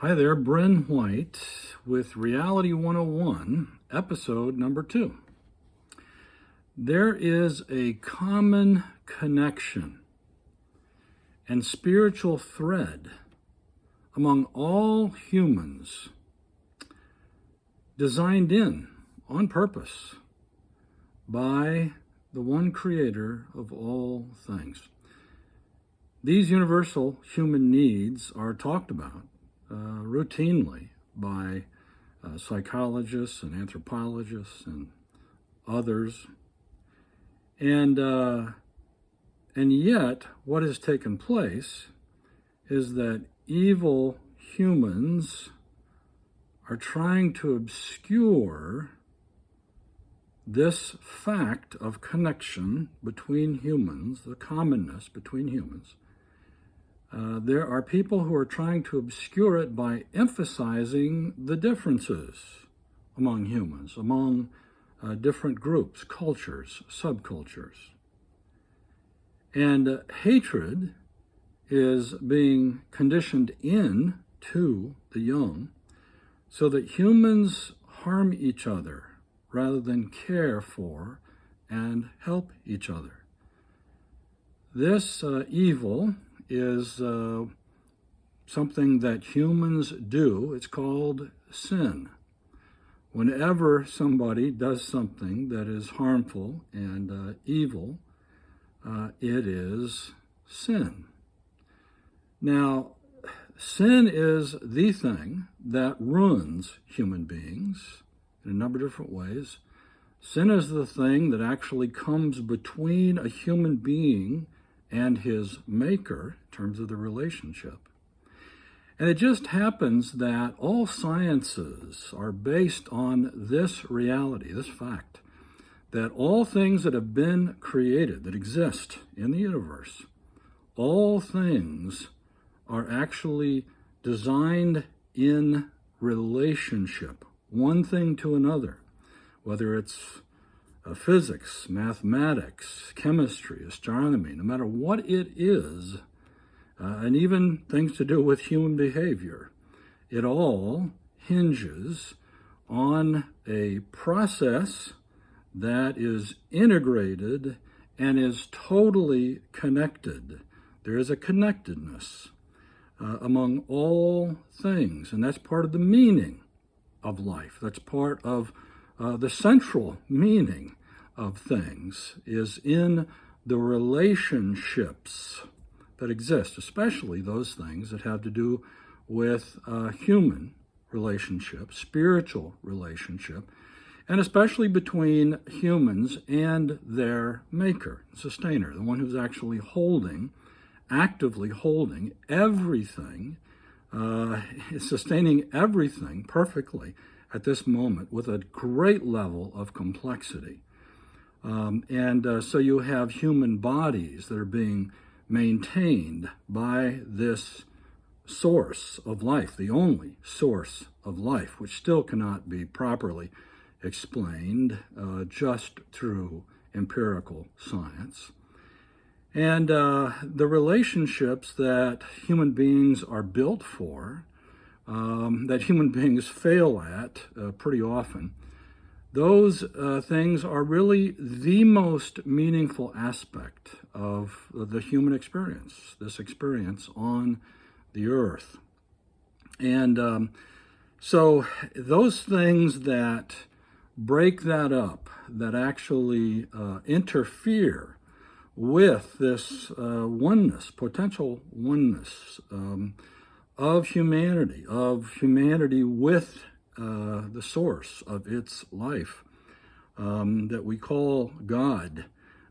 Hi there, Bren White with Reality 101, episode number 2. There is a common connection and spiritual thread among all humans designed in on purpose by the one creator of all things. These universal human needs are talked about routinely by psychologists and anthropologists and others. And yet, what has taken place is that evil humans are trying to obscure this fact of connection between humans, the commonness between humans. There are people who are trying to obscure it by emphasizing the differences among humans, among different groups, cultures, subcultures. And hatred is being conditioned into the young so that humans harm each other rather than care for and help each other. This evil is something that humans do. It's called sin. Whenever somebody does something that is harmful and evil, it is sin. Now, sin is the thing that ruins human beings in a number of different ways. Sin is the thing that actually comes between a human being and his maker in terms of the relationship. And it just happens that all sciences are based on this reality, this fact, that all things that have been created, that exist in the universe, all things are actually designed in relationship, one thing to another, whether it's physics, mathematics, chemistry, astronomy, no matter what it is, and even things to do with human behavior, it all hinges on a process that is integrated and is totally connected. There is a connectedness among all things, and that's part of the meaning of life. That's part of the central meaning of things is in the relationships that exist, especially those things that have to do with human relationship, spiritual relationship, and especially between humans and their maker, sustainer, the one who's actually actively holding everything, sustaining everything perfectly at this moment with a great level of complexity. So you have human bodies that are being maintained by this source of life, the only source of life, which still cannot be properly explained just through empirical science. And the relationships that human beings are built for, that human beings fail at pretty often, those things are really the most meaningful aspect of the human experience, this experience on the earth. And so those things that break that up, that actually interfere with this oneness, potential oneness of humanity with the source of its life that we call God.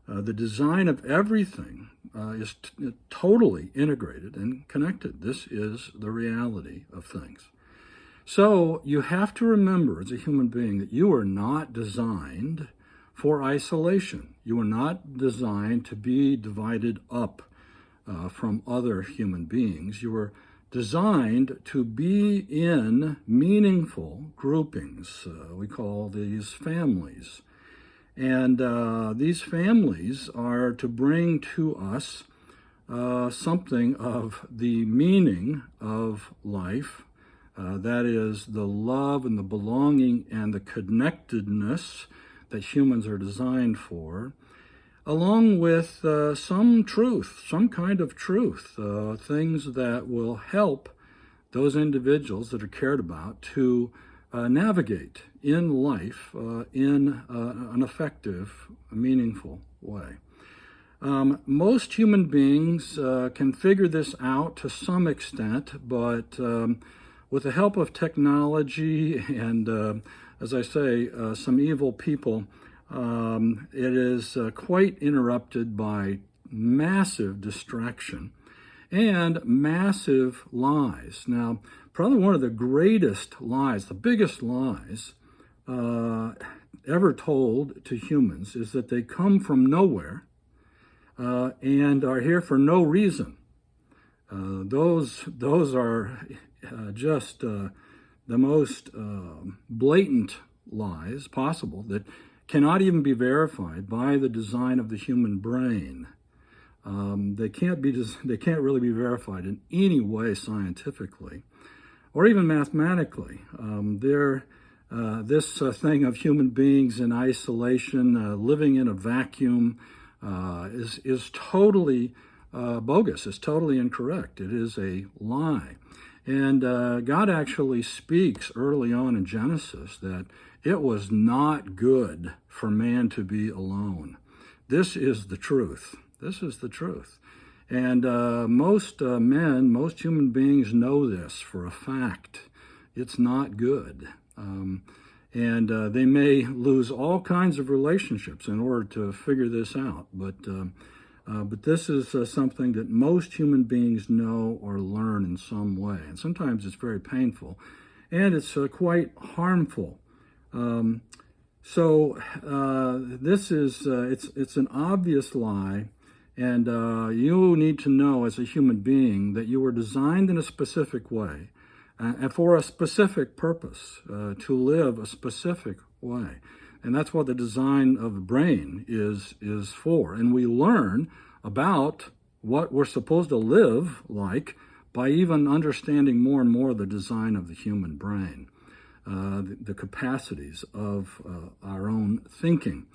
The design of everything is totally integrated and connected. This is the reality of things. So you have to remember as a human being that you are not designed for isolation. You are not designed to be divided up from other human beings. You are designed to be in meaningful groupings. We call these families. And these families are to bring to us something of the meaning of life That is the love and the belonging and the connectedness that humans are designed for, along with some truth, some kind of truth, things that will help those individuals that are cared about to navigate in life in an effective, meaningful way. Most human beings can figure this out to some extent, but with the help of technology and, as I say, some evil people, it is quite interrupted by massive distraction and massive lies. Now, probably one of the greatest lies, the biggest lies ever told to humans is that they come from nowhere and are here for no reason. Those are just the most blatant lies possible that cannot even be verified by the design of the human brain. They can't really be verified in any way scientifically or even mathematically. This thing of human beings in isolation, living in a vacuum, is totally bogus. It's totally incorrect. It is a lie. And God actually speaks early on in Genesis that it was not good for man to be alone. This is the truth. This is the truth. And most human beings know this for a fact. It's not good. And they may lose all kinds of relationships in order to figure this out. But this is something that most human beings know or learn in some way. And sometimes it's very painful. And it's quite harmful. So this is, it's an obvious lie. And you need to know as a human being that you were designed in a specific way and for a specific purpose, to live a specific way. And that's what the design of the brain is for. And we learn about what we're supposed to live like by even understanding more and more the design of the human brain, the capacities of our own thinking.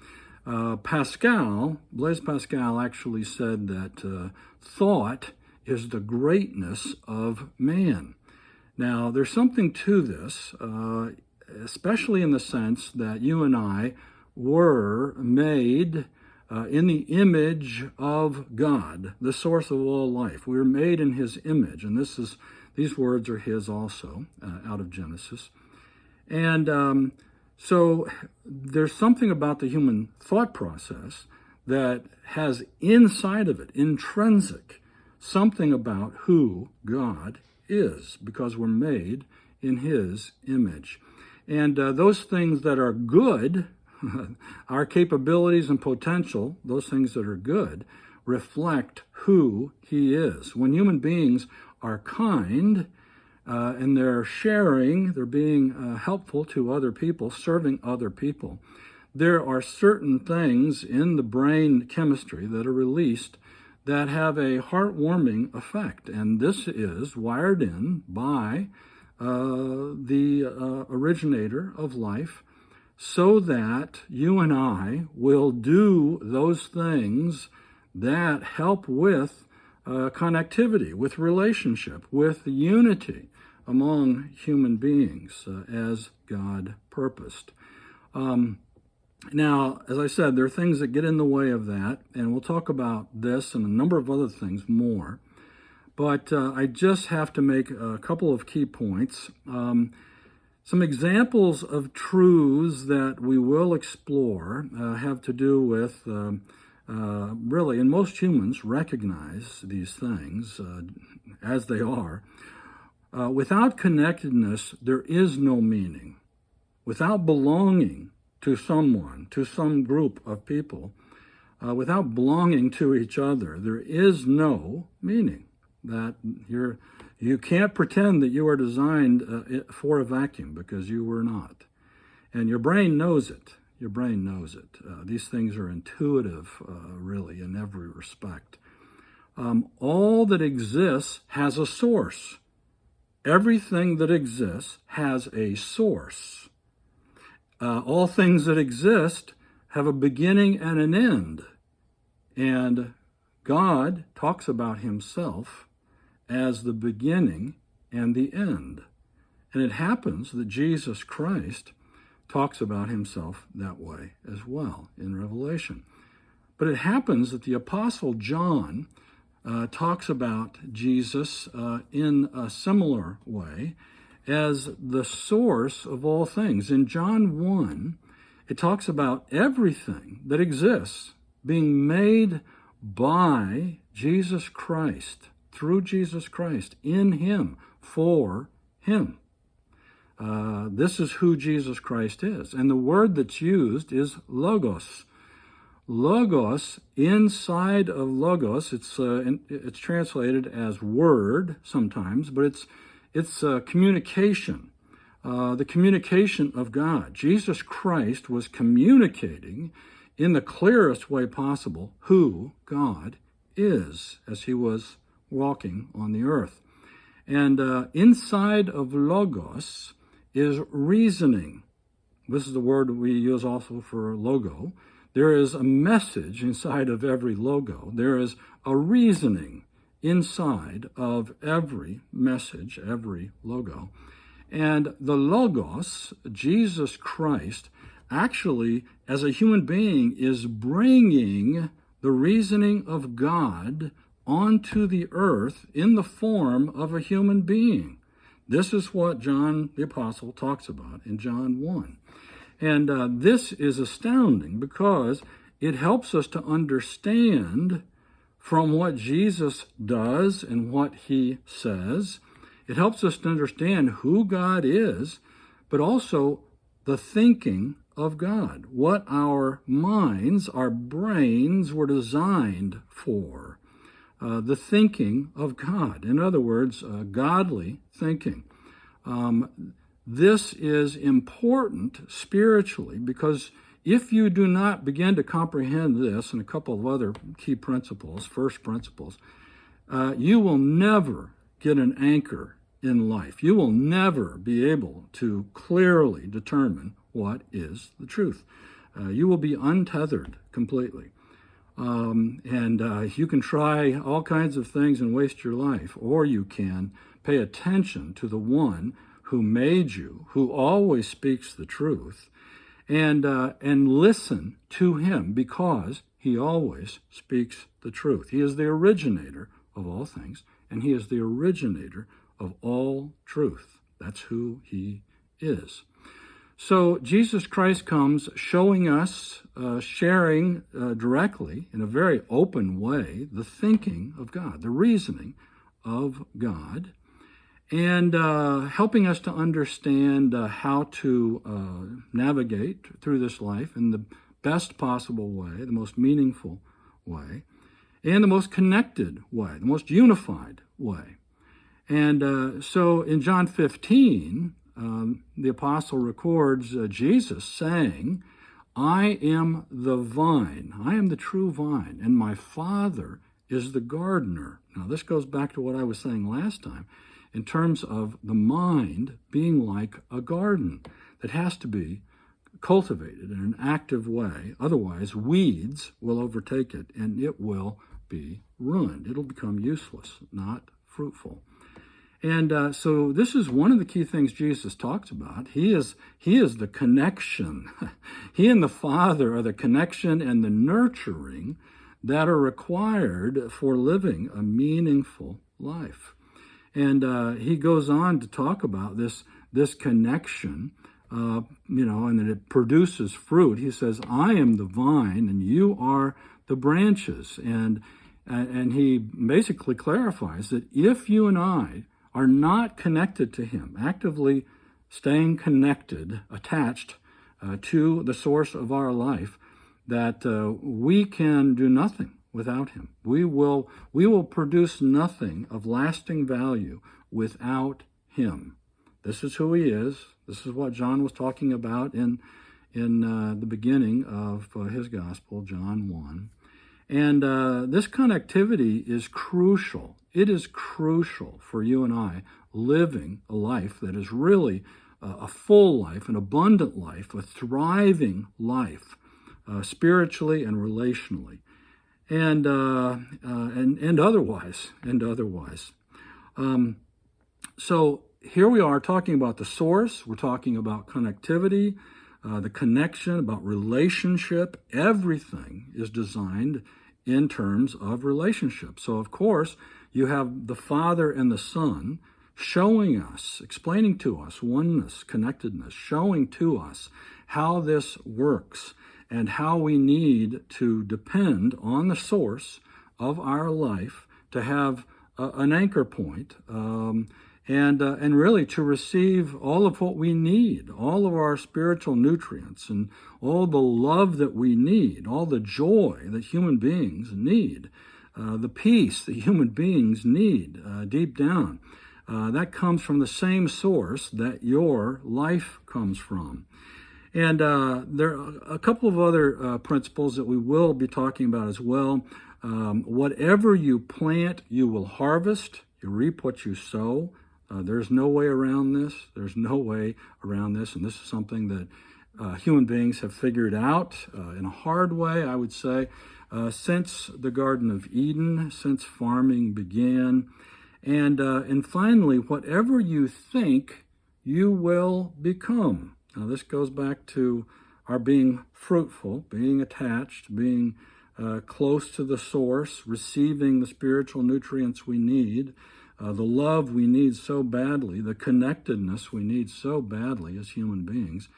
Blaise Pascal actually said that thought is the greatness of man. Now, there's something to this, especially in the sense that you and I were made in the image of God, the source of all life. We were made in his image, and these words are his also, out of Genesis. And so there's something about the human thought process that has inside of it, intrinsic, something about who God is, because we're made in his image. And those things that are good, our capabilities and potential, those things that are good, reflect who he is. When human beings are kind, and they're sharing, they're being helpful to other people, serving other people, there are certain things in the brain chemistry that are released that have a heartwarming effect. And this is wired in by the originator of life so that you and I will do those things that help with connectivity, with relationship, with unity among human beings as God purposed. Now, as I said, there are things that get in the way of that, and we'll talk about this and a number of other things more. But I just have to make a couple of key points. Some examples of truths that we will explore have to do with, really, and most humans recognize these things as they are. Without connectedness, there is no meaning. Without belonging to someone, to some group of people, without belonging to each other, there is no meaning. That you can't pretend that you are designed for a vacuum, because you were not. And your brain knows it. Your brain knows it. These things are intuitive, really, in every respect. All that exists has a source. everything that exists has a source. All things that exist have a beginning and an end. And God talks about himself as the beginning and the end. And it happens that Jesus Christ talks about himself that way as well in Revelation. But it happens that the Apostle John talks about Jesus in a similar way as the source of all things. In John 1, it talks about everything that exists being made by Jesus Christ, through Jesus Christ, in him, for him. This is who Jesus Christ is. And the word that's used is logos. Logos, inside of logos, it's translated as word sometimes, but it's communication, the communication of God. Jesus Christ was communicating in the clearest way possible who God is as he was walking on the earth. And inside of logos is reasoning. This is the word we use also for logo. There is a message inside of every logo. There is a reasoning inside of every message, every logo. And the logos, Jesus Christ, actually, as a human being, is bringing the reasoning of God onto the earth in the form of a human being. This is what John the Apostle talks about in John 1. And this is astounding because it helps us to understand from what Jesus does and what he says. It helps us to understand who God is, but also the thinking of God, what our minds, our brains were designed for. The thinking of God. In other words, godly thinking. This is important spiritually because if you do not begin to comprehend this and a couple of other key principles, first principles, you will never get an anchor in life. You will never be able to clearly determine what is the truth. You will be untethered completely. You can try all kinds of things and waste your life, or you can pay attention to the one who made you, who always speaks the truth, and listen to him because he always speaks the truth. He is the originator of all things, and he is the originator of all truth. That's who he is. So Jesus Christ comes showing us, sharing directly in a very open way, the thinking of God, the reasoning of God, and helping us to understand how to navigate through this life in the best possible way, the most meaningful way, and the most connected way, the most unified way. And so in John 15, the apostle records Jesus saying, I am the vine, I am the true vine, and my Father is the gardener. Now this goes back to what I was saying last time in terms of the mind being like a garden that has to be cultivated in an active way. Otherwise, weeds will overtake it and it will be ruined. It'll become useless, not fruitful. And so this is one of the key things Jesus talks about. He is the connection. He and the Father are the connection and the nurturing that are required for living a meaningful life. And he goes on to talk about this connection, and that it produces fruit. He says, I am the vine and you are the branches. And he basically clarifies that if you and I are not connected to him, actively staying connected, attached to the source of our life, that we can do nothing without him. We will produce nothing of lasting value without him. This is who he is. This is what John was talking about in the beginning of his gospel, John 1. And this connectivity is crucial. It is crucial for you and I living a life that is really a full life, an abundant life, a thriving life, spiritually and relationally, and otherwise, So here we are talking about the source. We're talking about connectivity, the connection, about relationship. Everything is designed in terms of relationship. So, of course, you have the Father and the Son showing us, explaining to us oneness, connectedness, showing to us how this works and how we need to depend on the source of our life to have an anchor point, and really to receive all of what we need, all of our spiritual nutrients and all the love that we need, all the joy that human beings need, the peace that human beings need deep down. That comes from the same source that your life comes from. And there are a couple of other principles that we will be talking about as well. Whatever you plant, you will harvest. You reap what you sow. There's no way around this. There's no way around this. And this is something that human beings have figured out in a hard way, I would say, since the Garden of Eden, since farming began. And finally, whatever you think, you will become. Now, this goes back to our being fruitful, being attached, being close to the source, receiving the spiritual nutrients we need, the love we need so badly, the connectedness we need so badly as human beings.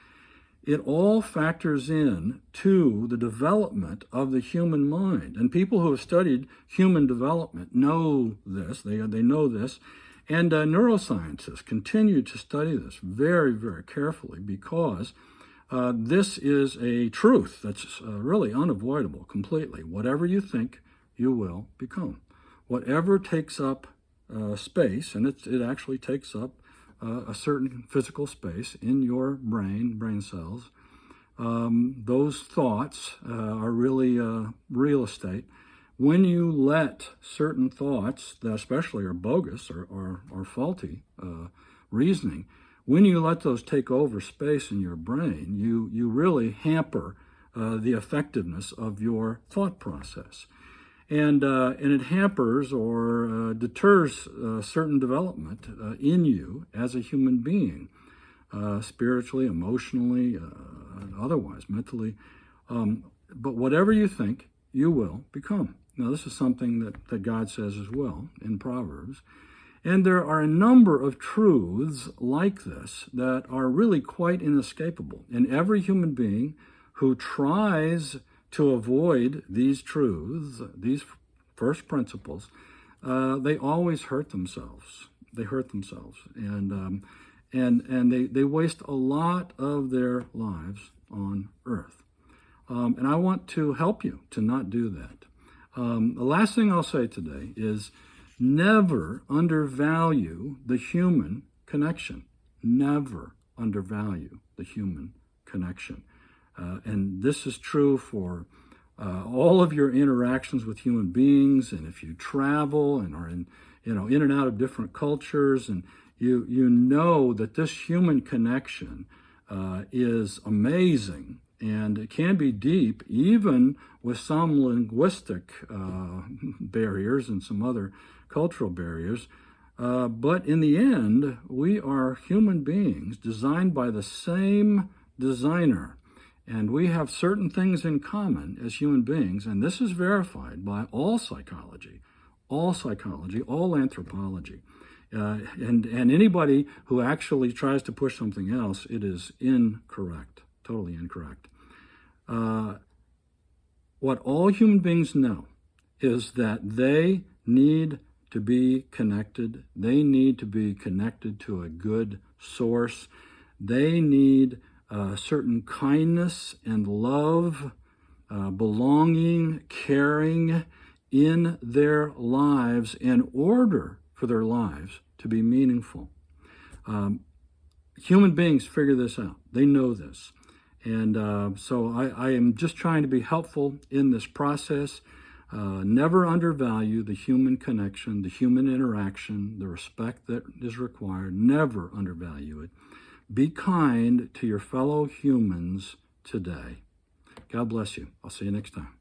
It all factors in to the development of the human mind. And people who have studied human development know this. They know this. And neuroscientists continue to study this very, very carefully because this is a truth that's really unavoidable completely. Whatever you think, you will become. Whatever takes up space, and it actually takes up a certain physical space in your brain cells, those thoughts are really real estate. When you let certain thoughts that especially are bogus or faulty reasoning, when you let those take over space in your brain, you really hamper the effectiveness of your thought process. And it hampers or deters certain development in you as a human being, spiritually, emotionally, otherwise, mentally. But whatever you think, you will become. Now, this is something that God says as well in Proverbs. And there are a number of truths like this that are really quite inescapable. And every human being who tries to avoid these truths, these first principles, they always hurt themselves. They hurt themselves. And they waste a lot of their lives on earth. And I want to help you to not do that. The last thing I'll say today is never undervalue the human connection. Never undervalue the human connection. And this is true for all of your interactions with human beings. And if you travel and are in and out of different cultures, and you know that this human connection is amazing. And it can be deep, even with some linguistic barriers and some other cultural barriers. But in the end, we are human beings designed by the same designer. And we have certain things in common as human beings. And this is verified by all psychology, all anthropology. And anybody who actually tries to push something else, it is incorrect. Totally incorrect. What all human beings know is that they need to be connected. They need to be connected to a good source. They need certain kindness and love, belonging, caring in their lives in order for their lives to be meaningful. Human beings figure this out. They know this. And so I am just trying to be helpful in this process. Never undervalue the human connection, the human interaction, the respect that is required. Never undervalue it. Be kind to your fellow humans today. God bless you. I'll see you next time.